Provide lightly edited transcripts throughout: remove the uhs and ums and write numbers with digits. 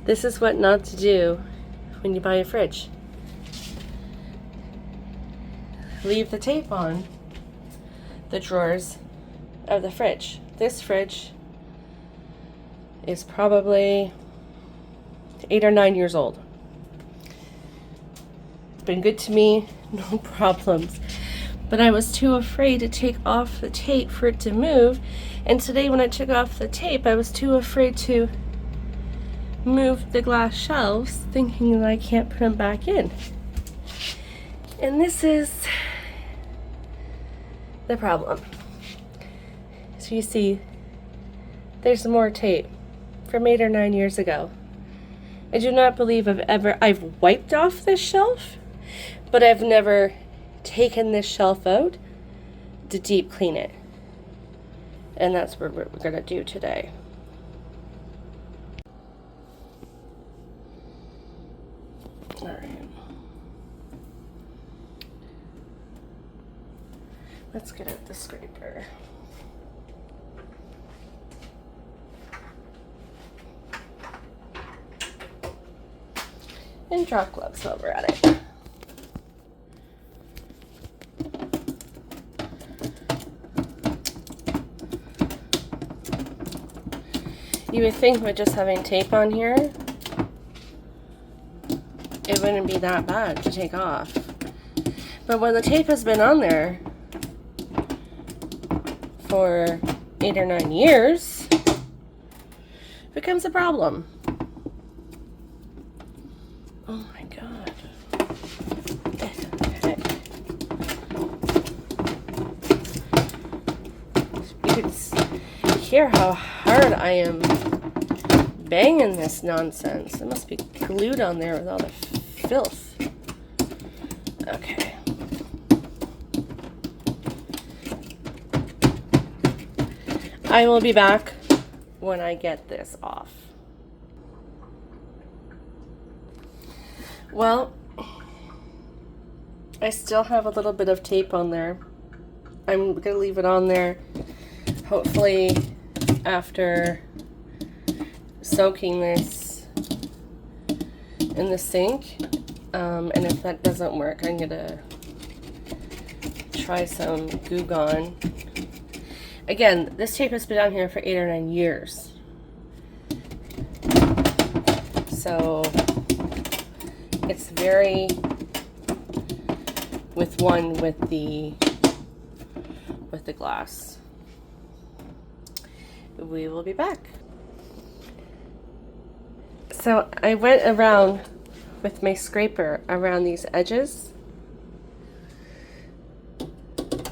This is what not to do when you buy a fridge. Leave the tape on the drawers of the fridge. This fridge is probably 8 or 9 years old. It's been good to me, no problems. But I was too afraid to take off the tape for it to move. And today when I took off the tape, I was too afraid to move the glass shelves, thinking that I can't put them back in. And this is the problem. So you see, there's more tape from 8 or 9 years ago. I do not believe I've wiped off this shelf, but I've never taken this shelf out to deep clean it. And that's what we're gonna do today. All right. Let's get out the scraper. And drop gloves while we're at it. You would think with just having tape on here, it wouldn't be that bad to take off. But when the tape has been on there for 8 or 9 years, it becomes a problem. Oh my God. Okay. You can hear how hard I am banging this nonsense. It must be glued on there with all the filth. Okay. I will be back when I get this off. Well, I still have a little bit of tape on there. I'm going to leave it on there, hopefully after soaking this in the sink. And if that doesn't work, I'm going to try some Goo Gone. Again, this tape has been on here for 8 or 9 years. So it's very with the glass. We will be back. So I went around with my scraper around these edges.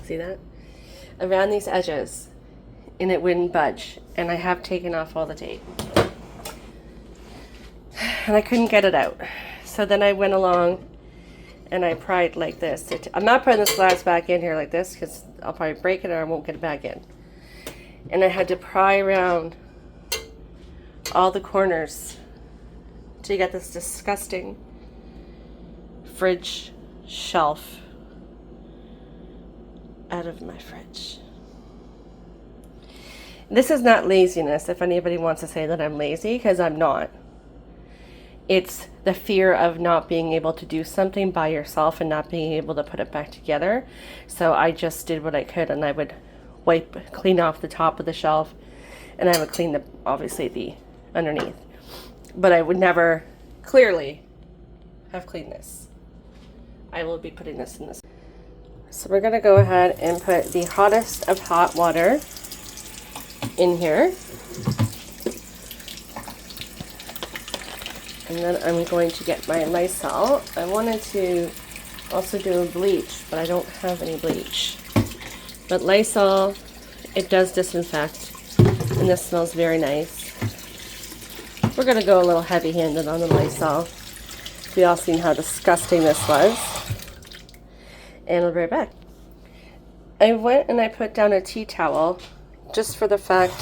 See that? Around these edges, and it wouldn't budge. And I have taken off all the tape. And I couldn't get it out. So then I went along and I pried like this. I'm not putting this glass back in here like this because I'll probably break it or I won't get it back in. And I had to pry around all the corners to get this disgusting fridge shelf out of my fridge. This is not laziness, if anybody wants to say that I'm lazy, because I'm not. It's the fear of not being able to do something by yourself and not being able to put it back together. So I just did what I could, and I would clean off the top of the shelf, and I would clean obviously the underneath. But I would never clearly have cleaned this. I will be putting this in this. So we're gonna go ahead and put the hottest of hot water in here. And then I'm going to get my Lysol. I wanted to also do a bleach, but I don't have any bleach. But Lysol, it does disinfect, and this smells very nice. We're gonna go a little heavy-handed on the Lysol. We all seen how disgusting this was. And I'll be right back. I went and I put down a tea towel just for the fact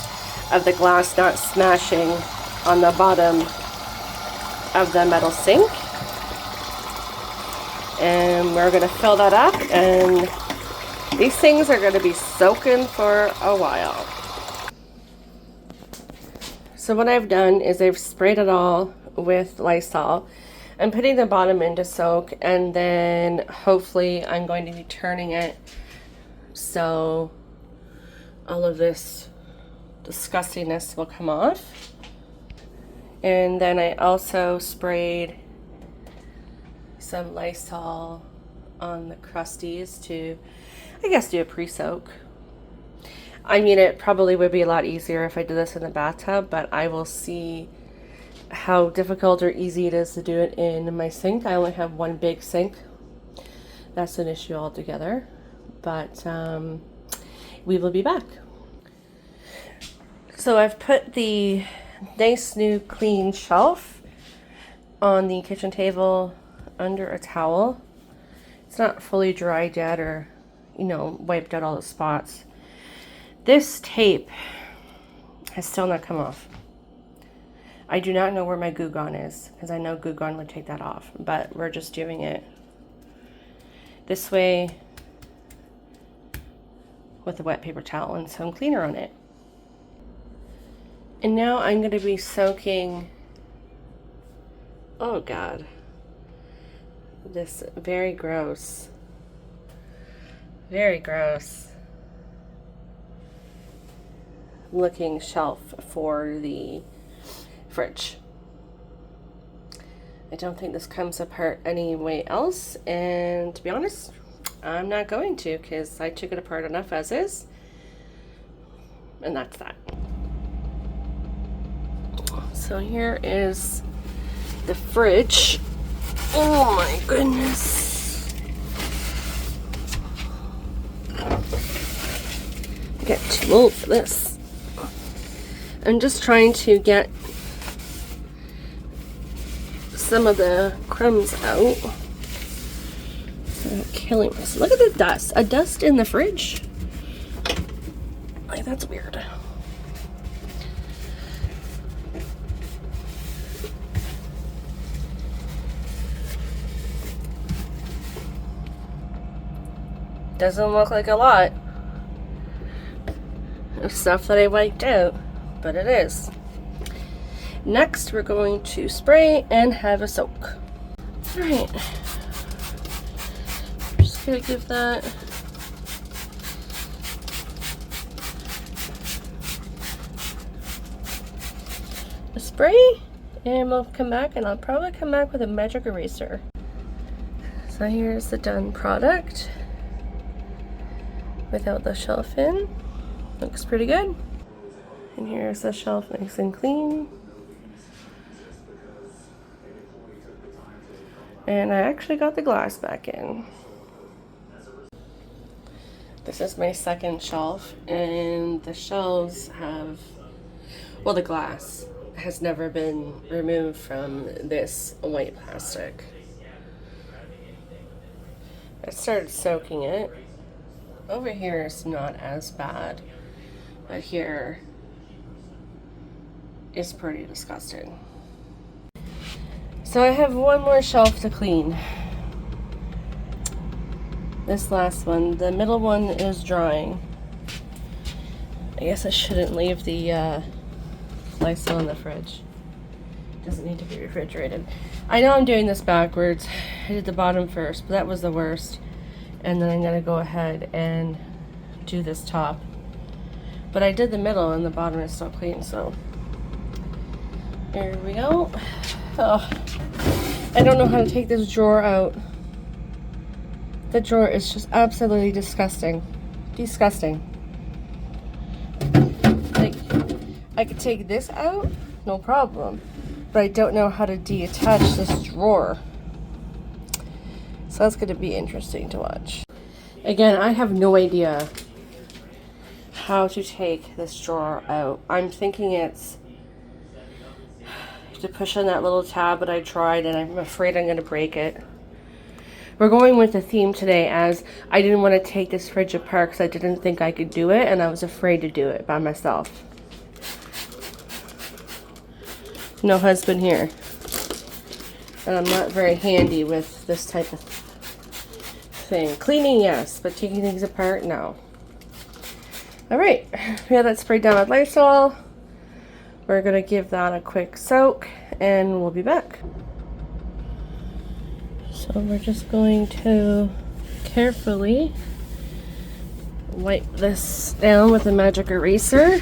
of the glass not smashing on the bottom of the metal sink. And we're going to fill that up, and these things are going to be soaking for a while. So what I've done is I've sprayed it all with Lysol. I'm putting the bottom in to soak, and then hopefully I'm going to be turning it so all of this disgustingness will come off. And then I also sprayed some Lysol on the crusties to, I guess, do a pre-soak. I mean, it probably would be a lot easier if I did this in the bathtub, but I will see how difficult or easy it is to do it in my sink. I only have one big sink. That's an issue altogether, but we will be back. So I've put the nice new clean shelf on the kitchen table under a towel. It's not fully dried yet, or, you know, wiped out all the spots. This tape has still not come off. I do not know where my Goo Gone is, because I know Goo Gone would take that off, but we're just doing it this way with a wet paper towel and some cleaner on it. And now I'm going to be soaking, oh God, this very gross looking shelf for the fridge. I don't think this comes apart anyway else, and to be honest, I'm not going to, because I took it apart enough as is, and that's that. So here is the fridge. Oh my goodness. I get too old for this. I'm just trying to get some of the crumbs out. I'm killing myself. Look at the dust. A dust in the fridge? Like, that's weird. Doesn't look like a lot of stuff that I wiped out, but it is. Next, we're going to spray and have a soak. Alright. Just gonna give that a spray, and we'll come back, and I'll probably come back with a magic eraser. So here's the done product without the shelf in. Looks pretty good. And here's the shelf nice and clean. And I actually got the glass back in. This is my second shelf, and the shelves have, well, the glass has never been removed from this white plastic. I started soaking it. Over here is not as bad, but here is pretty disgusting. So I have one more shelf to clean. This last one, the middle one is drying. I guess I shouldn't leave the Lysol in the fridge. Doesn't need to be refrigerated. I know I'm doing this backwards. I did the bottom first, but that was the worst. And then I'm gonna go ahead and do this top. But I did the middle, and the bottom is still clean, so here we go. Oh, I don't know how to take this drawer out. The drawer is just absolutely disgusting. Disgusting. Like, I could take this out, no problem. But I don't know how to detach this drawer. So that's going to be interesting to watch. Again, I have no idea how to take this drawer out. I'm thinking it's to push on that little tab, but I tried and I'm afraid I'm going to break it. We're going with the theme today, as I didn't want to take this fridge apart because I didn't think I could do it, and I was afraid to do it by myself. No husband here. And I'm not very handy with this type of thing. Cleaning, yes, but taking things apart, no. Alright, we have that sprayed down with Lysol. We're gonna give that a quick soak and we'll be back. So we're just going to carefully wipe this down with a magic eraser.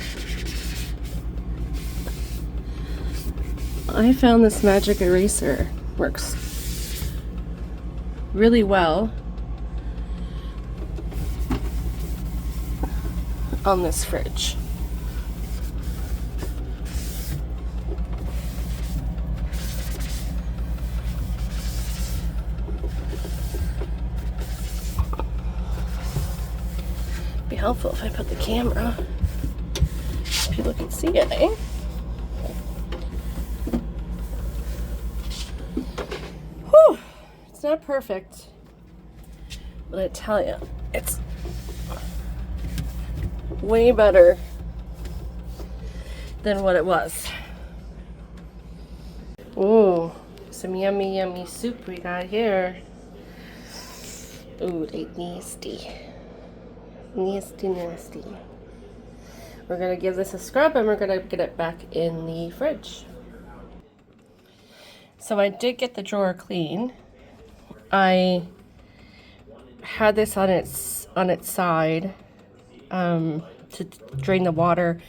I found this magic eraser works really well on this fridge. Be helpful if I put the camera, people can see it, eh? Whew, it's not perfect, but I tell you, it's way better than what it was. Ooh, some yummy, yummy soup we got here. Ooh, they nasty. Nasty, nasty. We're gonna give this a scrub and we're gonna get it back in the fridge. So I did get the drawer clean. I had this on its side to drain the water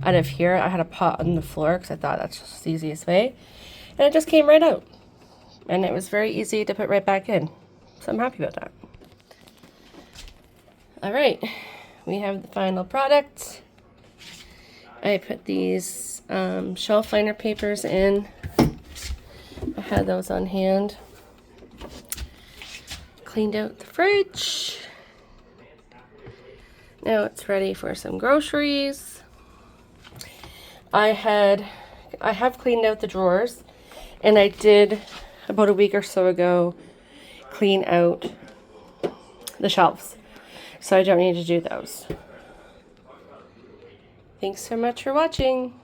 out of here. I had a pot on the floor because I thought that's just the easiest way. And it just came right out. And it was very easy to put right back in. So I'm happy about that. All right, we have the final product. I put these shelf liner papers in. I had those on hand. Cleaned out the fridge. Now it's ready for some groceries. I have cleaned out the drawers, and I did about a week or so ago clean out the shelves. So I don't need to do those. Thanks so much for watching.